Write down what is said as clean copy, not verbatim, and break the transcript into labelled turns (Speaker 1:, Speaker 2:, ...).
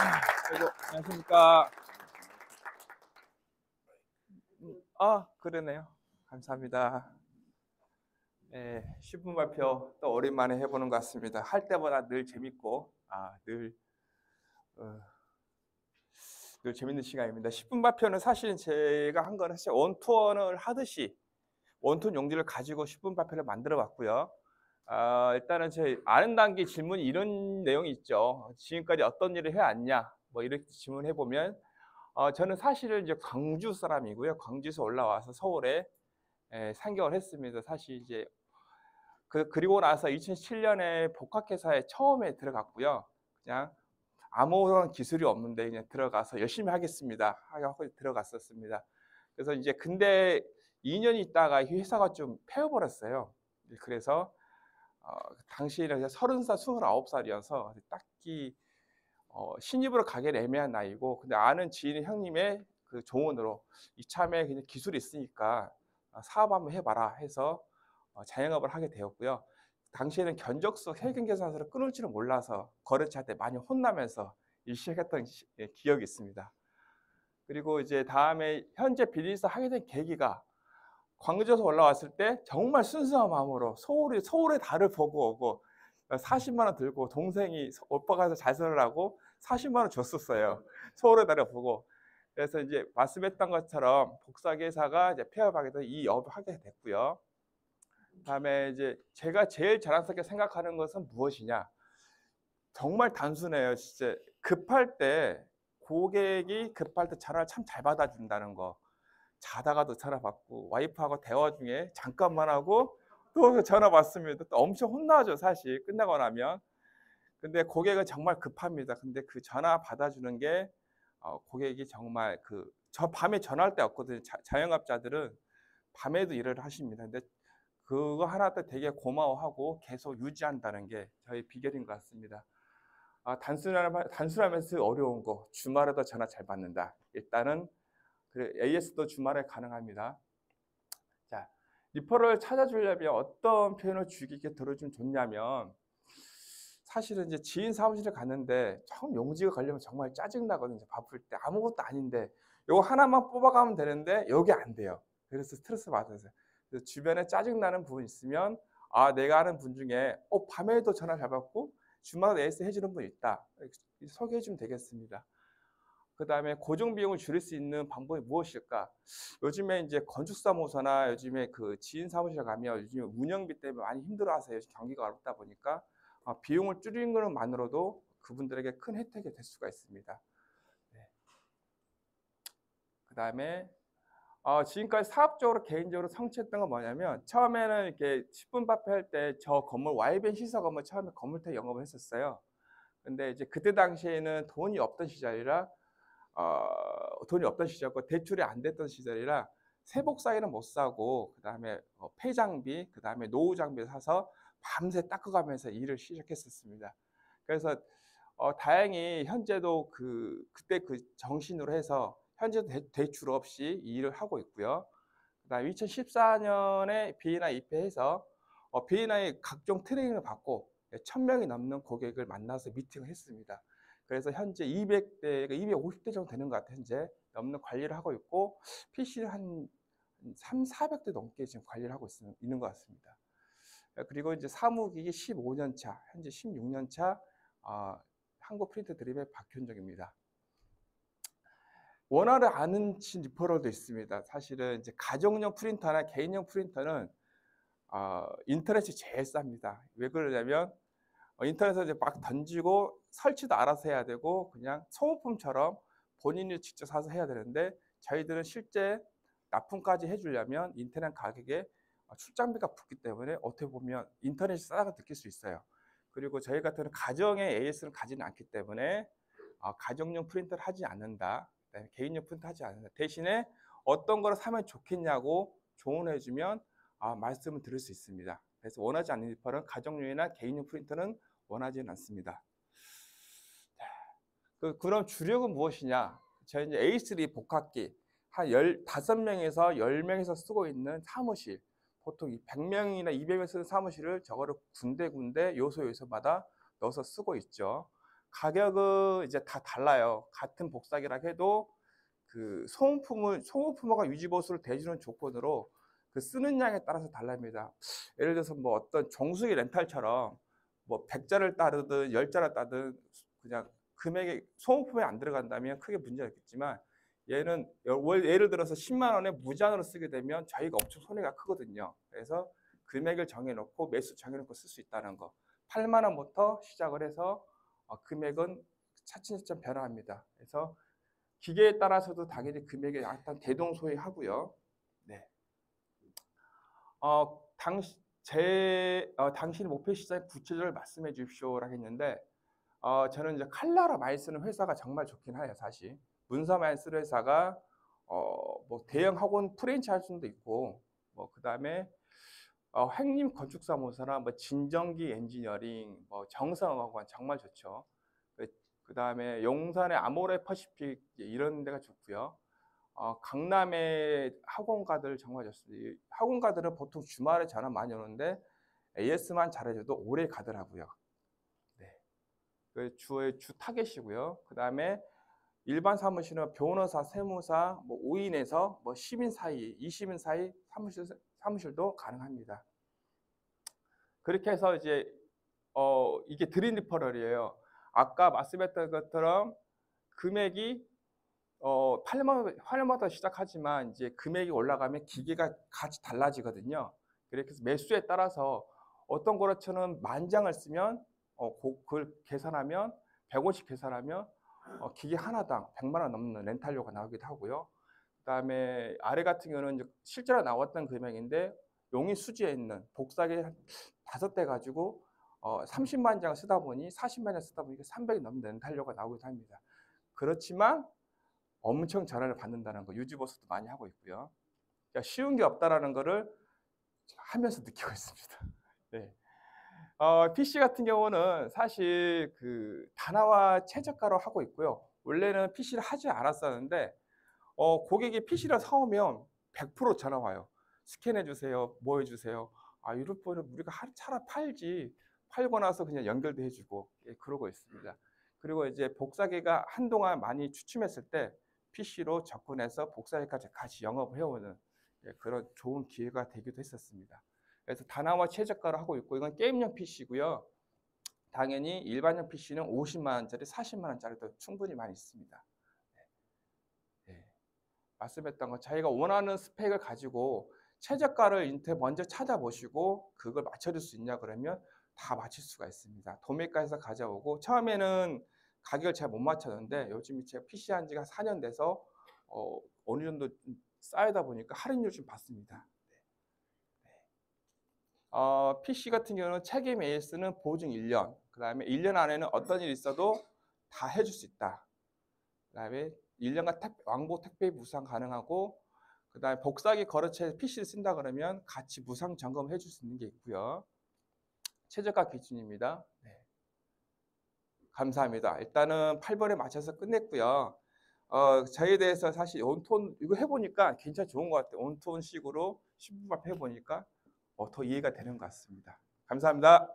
Speaker 1: 아이고, 안녕하십니까. 그러네요. 감사합니다. 예, 10분 발표 또 오랜만에 해보는 것 같습니다. 할 때보다 늘 재밌고, 어, 늘 재밌는 시간입니다. 10분 발표는 사실 제가 한 거는 사실 원투원을 하듯이 원투원 용지를 가지고 10분 발표를 만들어 봤고요. 일단은 제 아는 단계 질문이 이런 내용이 있죠. 지금까지 어떤 일을 해왔냐? 뭐 이렇게 질문해 보면, 저는 사실은 이제 광주 사람이고요. 광주에서 올라와서 서울에 3개월 했습니다. 사실 이제 그리고 나서 2007년에 복합회사에 처음에 들어갔고요. 그냥 아무런 기술이 없는데 그냥 들어가서 열심히 하겠습니다 하고 들어갔었습니다. 그래서 이제 근데 2년 있다가 이 회사가 좀 폐업버렸어요. 그래서 당시에는 30살, 29살이어서 딱히 신입으로 가기는 애매한 나이고, 근데 아는 지인 형님의 그 조언으로 이참에 그냥 기술이 있으니까 사업 한번 해봐라 해서 자영업을 하게 되었고요. 당시에는 견적서 세금계산서를 끊을 줄은 몰라서 거래처한테 많이 혼나면서 일 시작했던 기억이 있습니다. 그리고 이제 다음에 현재 비즈니스 하게 된 계기가, 광주에서 올라왔을 때 정말 순수한 마음으로 서울의 달을 보고 오고 40만 원 들고 동생이 오빠가 잘 살으라고 40만 원 줬었어요. 서울의 달을 보고. 그래서 이제 말씀했던 것처럼 복사회사가 이제 폐업하게 돼서 이 업을 하게 됐고요. 그다음에 이제 제가 제일 자랑스럽게 생각하는 것은 무엇이냐? 정말 단순해요. 진짜 고객이 급할 때 전화를 참 잘 받아준다는 거. 자다가도 전화 받고, 와이프하고 대화 중에 잠깐만 하고 또 전화 받습니다. 또 엄청 혼나죠, 사실 끝나고 나면. 근데 고객은 정말 급합니다. 근데 그 전화 받아주는 게 고객이 정말 저 밤에 전화할 때 없거든요. 자영업자들은 밤에도 일을 하십니다. 근데 그거 하나 도 되게 고마워하고 계속 유지한다는 게 저희 비결인 것 같습니다. 단순하면서 어려운 거, 주말에도 전화 잘 받는다. 일단은 AS도 주말에 가능합니다. 자, 리퍼럴 찾아주려면 어떤 표현을 주기 있게 들어주면 좋냐면, 사실은 이제 지인 사무실에 갔는데 처음 용지가 걸리면 정말 짜증나거든요. 바쁠 때 아무것도 아닌데 요거 하나만 뽑아가면 되는데 여기 안 돼요. 그래서 스트레스 받으세요. 그래서 주변에 짜증나는 부분 있으면, 내가 아는 분 중에 밤에도 전화 잘 받고 주말에 AS 해주는 분 있다, 소개해 주면 되겠습니다. 그 다음에 고정 비용을 줄일 수 있는 방법이 무엇일까? 요즘에 이제 건축사무소나 요즘에 그 지인 사무실 가면 요즘에 운영비 때문에 많이 힘들어하세요. 경기가 어렵다 보니까 비용을 줄이는 것만으로도 그분들에게 큰 혜택이 될 수가 있습니다. 네. 그 다음에 지금까지 사업적으로 개인적으로 성취했던 건 뭐냐면, 처음에는 이렇게 10분 발표할 때 저 건물 YBN 시설 건물 처음에 건물태 영업을 했었어요. 근데 이제 그때 당시에는 돈이 없던 시절이고 대출이 안 됐던 시절이라 세복 사이는 못 사고, 그다음에 폐장비, 그다음에 노후 장비 사서 밤새 닦아가면서 일을 시작했었습니다. 그래서 다행히 현재도 그때 그 정신으로 해서 현재도 대출 없이 일을 하고 있고요. 그다음에 2014년에 B&I 입회해서 B&I 각종 트레이닝을 받고 1,000명이 넘는 고객을 만나서 미팅을 했습니다. 그래서 현재 200대, 250대 정도 되는 것 같아요. 현재 넘는 관리를 하고 있고, PC는 한 400대 넘게 지금 관리를 하고 있는 것 같습니다. 그리고 이제 사무기기 15년 차, 현재 16년 차 한국 프린트 드림의 박현정입니다. 원화를 아는 리퍼럴도 있습니다. 사실은 이제 가정용 프린터나 개인용 프린터는 인터넷이 제일 쌉니다. 왜 그러냐면 인터넷에서 이제 막 던지고 설치도 알아서 해야 되고 그냥 소모품처럼 본인이 직접 사서 해야 되는데, 저희들은 실제 납품까지 해주려면 인터넷 가격에 출장비가 붙기 때문에 어떻게 보면 인터넷이 싸다고 느낄 수 있어요. 그리고 저희 같은 가정의 AS를 가지는 않기 때문에 가정용 프린터를 하지 않는다, 개인용 프린터 하지 않는다. 대신에 어떤 거를 사면 좋겠냐고 조언해주면 말씀을 드릴 수 있습니다. 그래서 원하지 않는 리퍼는 가정용이나 개인용 프린터는 원하지는 않습니다. 그럼 주력은 무엇이냐? 저희 이제 A3 복합기 한 15명에서 10명에서 쓰고 있는 사무실, 보통 100명이나 200명 쓰는 사무실을 저거를 군데군데 요소마다 넣어서 쓰고 있죠. 가격은 이제 다 달라요. 같은 복사기라 해도 그 소모품과 유지보수를 대주는 조건으로 그 쓰는 양에 따라서 달랍니다. 예를 들어서 뭐 어떤 정수기 렌탈처럼 뭐 100자를 따르든 10자를 따든 그냥 금액이 소모품에 안 들어간다면 크게 문제가 없겠지만, 얘는 예를 들어서 10만 원에 무제한으로 쓰게 되면 저희가 엄청 손해가 크거든요. 그래서 금액을 정해놓고 매수 정해놓고 쓸 수 있다는 거. 8만 원부터 시작을 해서 금액은 차츰차츰 변화합니다. 그래서 기계에 따라서도 당연히 금액이 약간 대동소이하고요. 네. 당신의 목표 시장의 구체적으로 말씀해 주십시오라고 했는데, 저는 이제 칼라로 많이 쓰는 회사가 정말 좋긴 해요, 사실. 문서 많이 쓰는 회사가, 뭐 대형 학원 프랜차이즈도 있고, 뭐, 그 다음에, 행림 건축사무소나 뭐 진정기 엔지니어링, 뭐 정성학원 정말 좋죠. 그 다음에 용산의 아모레 퍼시픽 이런 데가 좋고요. 강남의 학원가들 정말 좋습니다. 학원가들은 보통 주말에 전화 많이 오는데 AS만 잘해줘도 오래 가더라고요. 네. 그 주 타겟이고요. 그 다음에 일반 사무실은 변호사, 세무사, 뭐 5인에서 뭐 10인 사이, 20인 사이 사무실도 가능합니다. 그렇게 해서 이제 이게 드림 리퍼럴이에요. 아까 말씀했던 것처럼 금액이 8만 원부터 시작하지만 이제 금액이 올라가면 기계가 같이 달라지거든요. 그래서 매수에 따라서 어떤 거래처는 10,000장을 쓰면 그걸 계산하면 150 계산하면 기계 하나당 100만 원 넘는 렌탈료가 나오기도 하고요. 그다음에 아래 같은 경우는 이제 실제로 나왔던 금액인데 용인 수지에 있는 복사기 한 5대 가지고 30만 장 쓰다 보니 40만 장 쓰다 보니까 300이 넘는 렌탈료가 나오기도 합니다. 그렇지만 엄청 전화를 받는다는 거, 유지보수도 많이 하고 있고요. 그러니까 쉬운 게 없다라는 거를 하면서 느끼고 있습니다. 네. PC 같은 경우는 사실 그 단화와 최저가로 하고 있고요. 원래는 PC를 하지 않았었는데 고객이 PC를 사오면 100% 전화 와요. 스캔해 주세요. 뭐 해주세요. 이럴 거는 우리가 차라리 팔지. 팔고 나서 그냥 연결도 해주고, 예, 그러고 있습니다. 그리고 이제 복사기가 한동안 많이 추춤했을 때 PC로 접근해서 복사기까지 같이 영업을 해오는, 예, 그런 좋은 기회가 되기도 했었습니다. 그래서 단화와 최저가로 하고 있고, 이건 게임용 PC고요. 당연히 일반용 PC는 50만 원짜리, 40만 원짜리도 충분히 많이 있습니다. 네. 말씀했던 거, 자기가 원하는 스펙을 가지고 최저가를 인터넷 먼저 찾아보시고 그걸 맞춰줄 수 있냐 그러면 다 맞출 수가 있습니다. 도매가에서 가져오고, 처음에는 가격을 잘 못 맞췄는데 요즘 제가 PC 한 지가 4년 돼서 어느 정도 쌓이다 보니까 할인율 좀 받습니다. PC 같은 경우는 책임 AS는 보증 1년, 그 다음에 1년 안에는 어떤 일이 있어도 다 해줄 수 있다. 그 다음에 1년간 왕복 택배 무상 가능하고, 그 다음에 복사기 거래처에 PC를 쓴다 그러면 같이 무상 점검해 줄 수 있는 게 있고요. 최저가 기준입니다. 네. 감사합니다. 일단은 8번에 맞춰서 끝냈고요. 저희에 대해서 사실 온톤 이거 해보니까 괜찮이 좋은 것 같아요. 온톤식으로 10분 해보니까 더 이해가 되는 것 같습니다. 감사합니다.